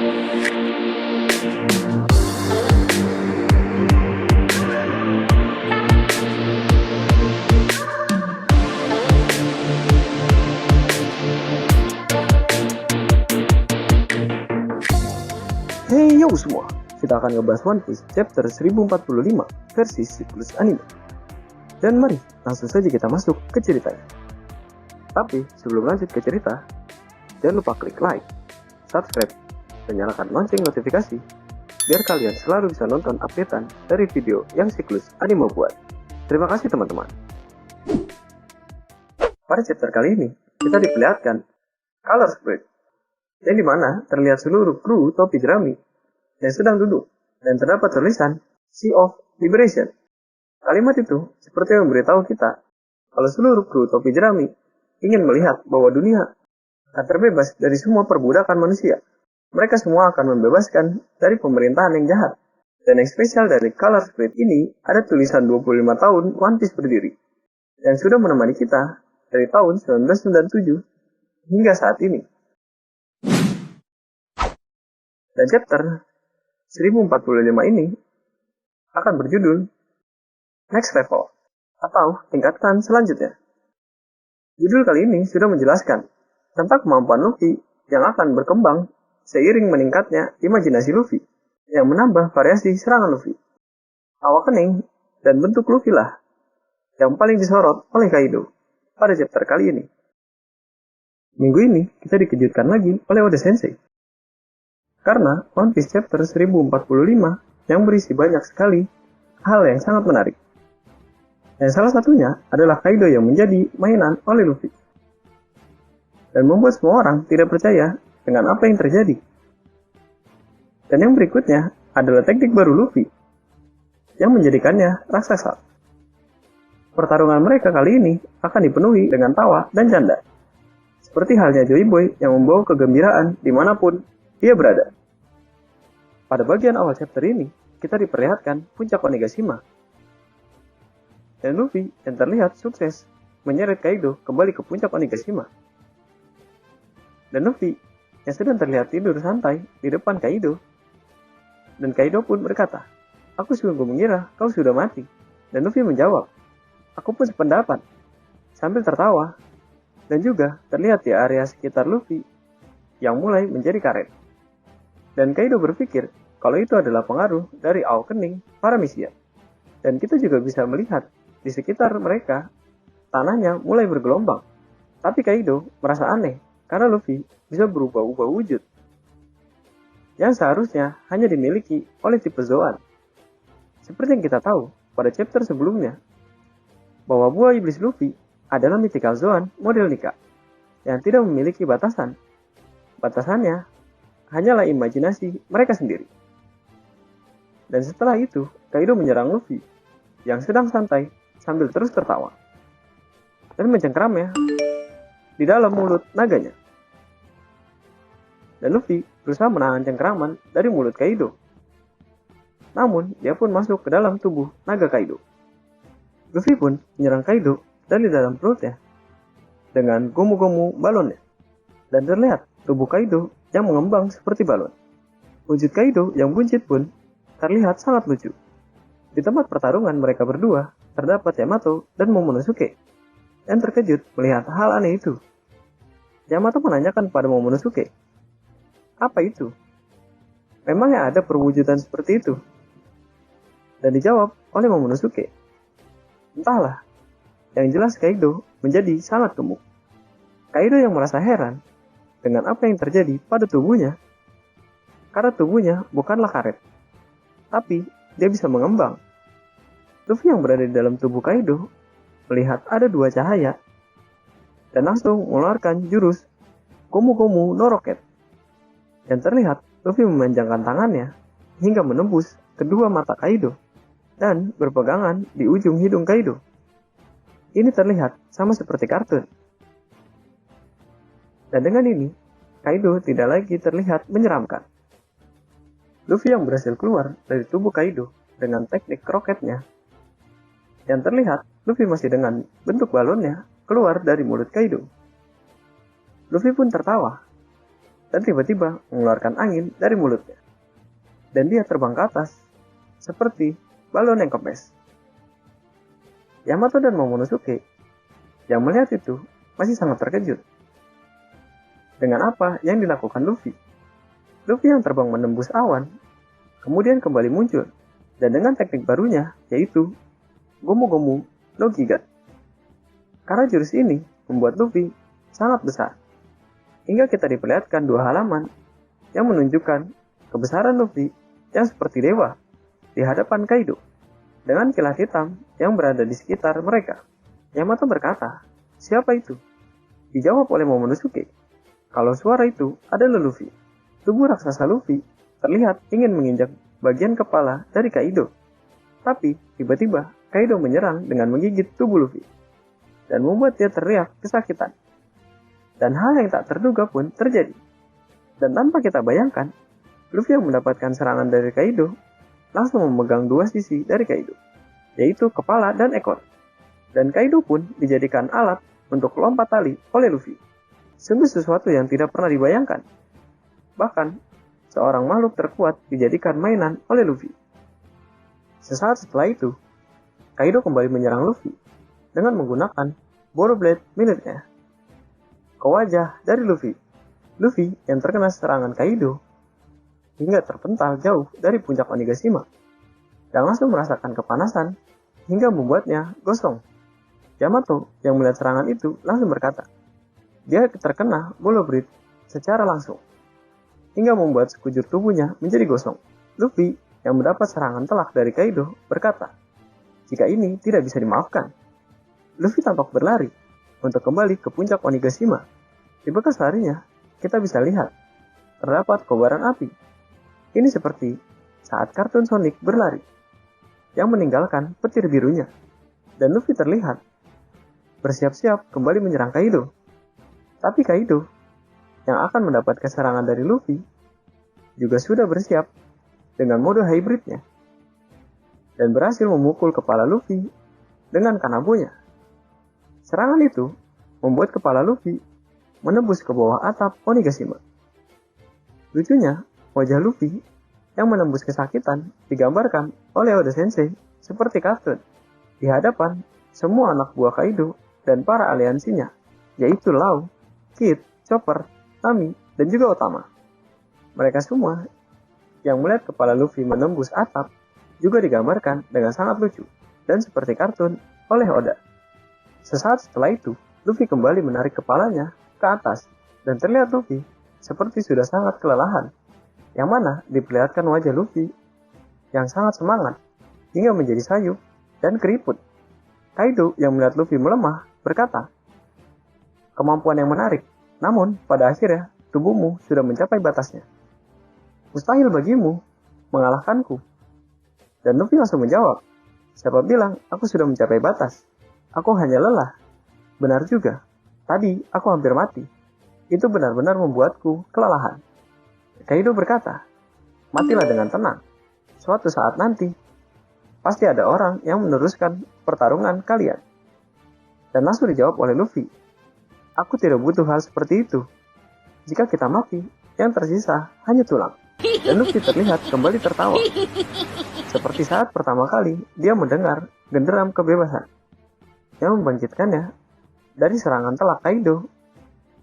Hey yo semua, kita akan ngebahas One Piece chapter 1045 versi siklus anime. Dan mari langsung saja kita masuk ke ceritanya. Tapi sebelum lanjut ke cerita, jangan lupa klik like, subscribe, dan nyalakan lonceng notifikasi biar kalian selalu bisa nonton updatean dari video yang siklus anime buat. Terima kasih teman-teman. Pada chapter kali ini, kita diperlihatkan Color Spread, yang dimana terlihat seluruh kru topi jerami yang sedang duduk dan terdapat tulisan Sea of Liberation. Kalimat itu seperti memberitahu kita kalau seluruh kru topi jerami ingin melihat bahwa dunia akan terbebas dari semua perbudakan manusia. Mereka semua akan membebaskan dari pemerintahan yang jahat. Dan yang spesial dari Color Spread ini ada tulisan 25 tahun One Piece berdiri yang sudah menemani kita dari tahun 1997 hingga saat ini. Dan chapter 1045 ini akan berjudul Next Level atau tingkatan selanjutnya. Judul kali ini sudah menjelaskan tentang kemampuan Luffy yang akan berkembang seiring meningkatnya imajinasi Luffy yang menambah variasi serangan Luffy. Awakening dan bentuk Luffy lah yang paling disorot oleh Kaido pada chapter kali ini. Minggu ini kita dikejutkan lagi oleh Oda Sensei. Karena One Piece chapter 1045 yang berisi banyak sekali hal yang sangat menarik. Dan salah satunya adalah Kaido yang menjadi mainan oleh Luffy. Dan membuat semua orang tidak percaya dengan apa yang terjadi. Dan yang berikutnya adalah teknik baru Luffy yang menjadikannya raksasa. Pertarungan mereka kali ini akan dipenuhi dengan tawa dan canda. Seperti halnya Joy Boy yang membawa kegembiraan dimanapun dia berada. Pada bagian awal chapter ini, kita diperlihatkan puncak Onigashima. Dan Luffy yang terlihat sukses menyeret Kaido kembali ke puncak Onigashima. Dan Luffy yang sedang terlihat tidur santai di depan Kaido. Dan Kaido pun berkata, "Aku sungguh mengira kau sudah mati." Dan Luffy menjawab, "Aku pun sependapat," sambil tertawa. Dan juga terlihat di area sekitar Luffy yang mulai menjadi karet. Dan Kaido berpikir kalau itu adalah pengaruh dari awakening para misia. Dan kita juga bisa melihat di sekitar mereka tanahnya mulai bergelombang. Tapi Kaido merasa aneh karena Luffy bisa berubah-ubah wujud yang seharusnya hanya dimiliki oleh tipe Zoan. Seperti yang kita tahu pada chapter sebelumnya bahwa buah iblis Luffy adalah mythical Zoan model Nika yang tidak memiliki batasan. Batasannya hanyalah imajinasi mereka sendiri. Dan setelah itu, Kaido menyerang Luffy yang sedang santai sambil terus tertawa dan mencengkramnya di dalam mulut naganya. Dan Luffy berusaha menahan cengkraman dari mulut Kaido. Namun, dia pun masuk ke dalam tubuh naga Kaido. Luffy pun menyerang Kaido dari dalam perutnya dengan gomu-gomu balonnya. Dan terlihat tubuh Kaido yang mengembang seperti balon. Wujud Kaido yang buncit pun terlihat sangat lucu. Di tempat pertarungan mereka berdua, terdapat Yamato dan Momonosuke yang terkejut melihat hal aneh itu. Yamato menanyakan pada Momonosuke, "Apa itu? Memangnya ada perwujudan seperti itu?" Dan dijawab oleh Momonosuke, "Entahlah, yang jelas Kaido menjadi sangat gemuk." Kaido yang merasa heran dengan apa yang terjadi pada tubuhnya, karena tubuhnya bukanlah karet, tapi dia bisa mengembang. Luffy yang berada di dalam tubuh Kaido melihat ada dua cahaya dan langsung mengeluarkan jurus Gomu-Gomu no Rocket. Dan terlihat Luffy memanjangkan tangannya hingga menembus kedua mata Kaido dan berpegangan di ujung hidung Kaido. Ini terlihat sama seperti kartun. Dan dengan ini, Kaido tidak lagi terlihat menyeramkan. Luffy yang berhasil keluar dari tubuh Kaido dengan teknik roketnya. Yang terlihat, Luffy masih dengan bentuk balonnya keluar dari mulut Kaido. Luffy pun tertawa. dan tiba-tiba mengeluarkan angin dari mulutnya. Dan dia terbang ke atas, seperti balon yang kempes. Yamato dan Momonosuke yang melihat itu masih sangat terkejut dengan apa yang dilakukan Luffy. Luffy yang terbang menembus awan, kemudian kembali muncul, dan dengan teknik barunya, yaitu Gomu Gomu no Gigat. Karena jurus ini membuat Luffy sangat besar, hingga kita diperlihatkan 2 halaman yang menunjukkan kebesaran Luffy yang seperti dewa di hadapan Kaido, dengan kilat hitam yang berada di sekitar mereka. Yamato berkata, "Siapa itu?" Dijawab oleh Momonosuke, kalau suara itu adalah Luffy. Tubuh raksasa Luffy terlihat ingin menginjak bagian kepala dari Kaido. Tapi tiba-tiba Kaido menyerang dengan menggigit tubuh Luffy dan membuat dia teriak kesakitan. Dan hal yang tak terduga pun terjadi. Dan tanpa kita bayangkan, Luffy yang mendapatkan serangan dari Kaido langsung memegang 2 sisi dari Kaido, yaitu kepala dan ekor. Dan Kaido pun dijadikan alat untuk lompat tali oleh Luffy. Sungguh sesuatu yang tidak pernah dibayangkan. Bahkan, seorang makhluk terkuat dijadikan mainan oleh Luffy. Sesaat setelah itu, Kaido kembali menyerang Luffy dengan menggunakan Boru Blade miliknya ke wajah dari Luffy. Luffy yang terkena serangan Kaido hingga terpental jauh dari puncak Onigashima dan langsung merasakan kepanasan hingga membuatnya gosong. Yamato yang melihat serangan itu langsung berkata, dia terkena Bolo Blade secara langsung hingga membuat sekujur tubuhnya menjadi gosong. Luffy yang mendapat serangan telak dari Kaido berkata, jika ini tidak bisa dimaafkan. Luffy tampak berlari untuk kembali ke puncak Onigashima. Di bekas larinya, kita bisa lihat terdapat kobaran api. Ini seperti saat kartun Sonic berlari yang meninggalkan petir birunya. Dan Luffy terlihat bersiap-siap kembali menyerang Kaido. Tapi Kaido yang akan mendapatkan serangan dari Luffy juga sudah bersiap dengan mode hybridnya dan berhasil memukul kepala Luffy dengan kanabonya. Serangan itu membuat kepala Luffy menembus ke bawah atap Onigashima. Lucunya, wajah Luffy yang menembus kesakitan digambarkan oleh Oda Sensei seperti kartun di hadapan semua anak buah Kaido dan para aliansinya, yaitu Law, Kid, Chopper, Nami, dan juga Otama. Mereka semua yang melihat kepala Luffy menembus atap juga digambarkan dengan sangat lucu dan seperti kartun oleh Oda. Sesaat setelah itu, Luffy kembali menarik kepalanya ke atas dan terlihat Luffy seperti sudah sangat kelelahan, yang mana diperlihatkan wajah Luffy yang sangat semangat hingga menjadi sayup dan keriput. Kaido yang melihat Luffy melemah berkata, kemampuan yang menarik, namun pada akhirnya tubuhmu sudah mencapai batasnya. Mustahil bagimu mengalahkanku. Dan Luffy langsung menjawab, siapa bilang aku sudah mencapai batas? Aku hanya lelah. Benar juga, tadi aku hampir mati. Itu benar-benar membuatku kelelahan. Kaido berkata, matilah dengan tenang. Suatu saat nanti, pasti ada orang yang meneruskan pertarungan kalian. Dan langsung dijawab oleh Luffy, aku tidak butuh hal seperti itu. Jika kita mati, yang tersisa hanya tulang. Dan Luffy terlihat kembali tertawa. Seperti saat pertama kali dia mendengar genderam kebebasan yang membangkitkannya dari serangan telak Kaido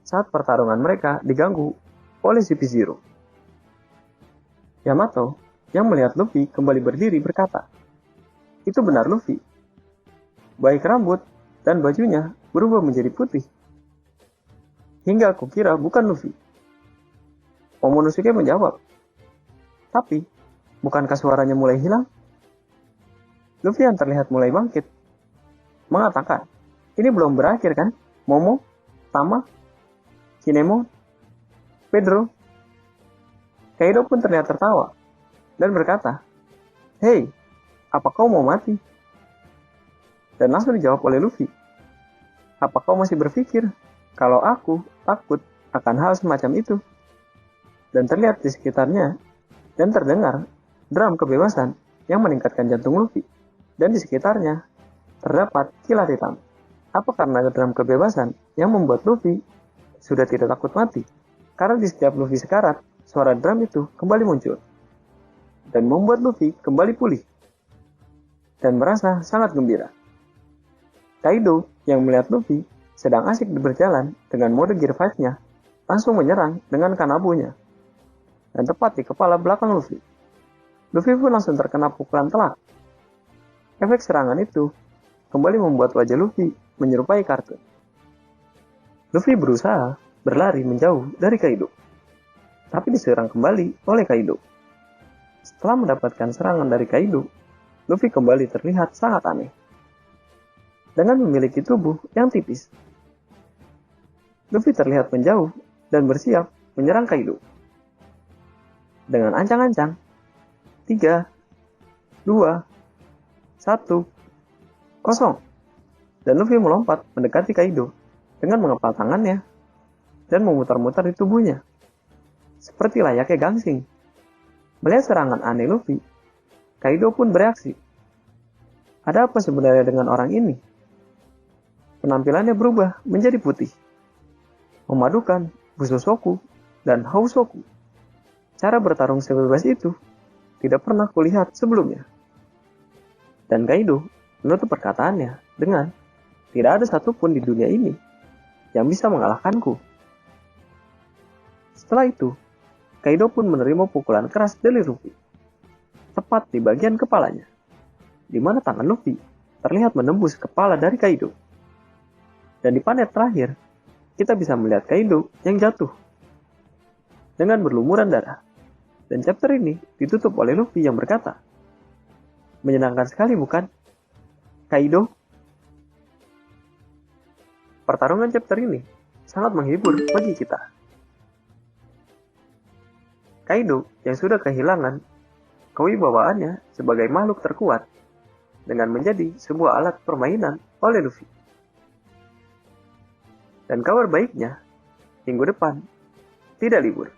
saat pertarungan mereka diganggu oleh CP0. Yamato yang melihat Luffy kembali berdiri berkata, itu benar Luffy. Baik rambut dan bajunya berubah menjadi putih. Hingga aku kira bukan Luffy. Momonosuke menjawab, tapi bukankah suaranya mulai hilang? Luffy yang terlihat mulai bangkit mengatakan, ini belum berakhir kan? Momo, Tama, Kinemon, Pedro. Kaido pun terlihat tertawa dan berkata, hei, apa kau mau mati? Dan langsung dijawab oleh Luffy, apa kau masih berpikir kalau aku takut akan hal semacam itu? Dan terlihat di sekitarnya dan terdengar drum kebebasan yang meningkatkan jantung Luffy. Dan di sekitarnya terdapat kilat hitam. Apa karena drum kebebasan yang membuat Luffy sudah tidak takut mati? Karena di setiap Luffy sekarat, suara drum itu kembali muncul. Dan membuat Luffy kembali pulih. Dan merasa sangat gembira. Kaido yang melihat Luffy sedang asik berjalan dengan mode Gear 5-nya, langsung menyerang dengan Kanabunya. Dan tepat di kepala belakang Luffy. Luffy pun langsung terkena pukulan telak. Efek serangan itu kembali membuat wajah Luffy menyerupai kartun. Luffy berusaha berlari menjauh dari Kaido, tapi diserang kembali oleh Kaido. Setelah mendapatkan serangan dari Kaido, Luffy kembali terlihat sangat aneh. Dengan memiliki tubuh yang tipis, Luffy terlihat menjauh dan bersiap menyerang Kaido. Dengan ancang-ancang, 3, 2, 1, 0. Dan Luffy melompat mendekati Kaido dengan mengepal tangannya dan memutar-mutar di tubuhnya, seperti layaknya gangsing. Melihat serangan aneh Luffy, Kaido pun bereaksi. Ada apa sebenarnya dengan orang ini? Penampilannya berubah menjadi putih, memadukan Bushosoku dan Housoku. Cara bertarung sebebas itu tidak pernah kulihat sebelumnya. Dan Kaido menutup perkataannya dengan, tidak ada satupun di dunia ini yang bisa mengalahkanku. Setelah itu, Kaido pun menerima pukulan keras dari Luffy, tepat di bagian kepalanya, di mana tangan Luffy terlihat menembus kepala dari Kaido. Dan di panel terakhir, kita bisa melihat Kaido yang jatuh dengan berlumuran darah. Dan chapter ini ditutup oleh Luffy yang berkata, menyenangkan sekali bukan, Kaido? Pertarungan chapter ini sangat menghibur bagi kita. Kaido yang sudah kehilangan kewibawaannya sebagai makhluk terkuat dengan menjadi sebuah alat permainan oleh Luffy. Dan kabar baiknya, minggu depan tidak libur.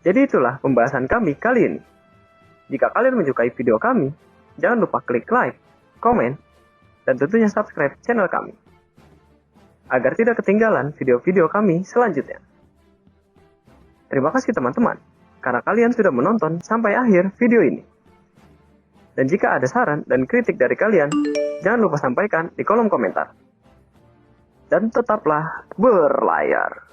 Jadi itulah pembahasan kami kali ini. Jika kalian menyukai video kami, jangan lupa klik like, komen, dan tentunya subscribe channel kami, agar tidak ketinggalan video-video kami selanjutnya. Terima kasih teman-teman, karena kalian sudah menonton sampai akhir video ini. Dan jika ada saran dan kritik dari kalian, jangan lupa sampaikan di kolom komentar. Dan tetaplah berlayar.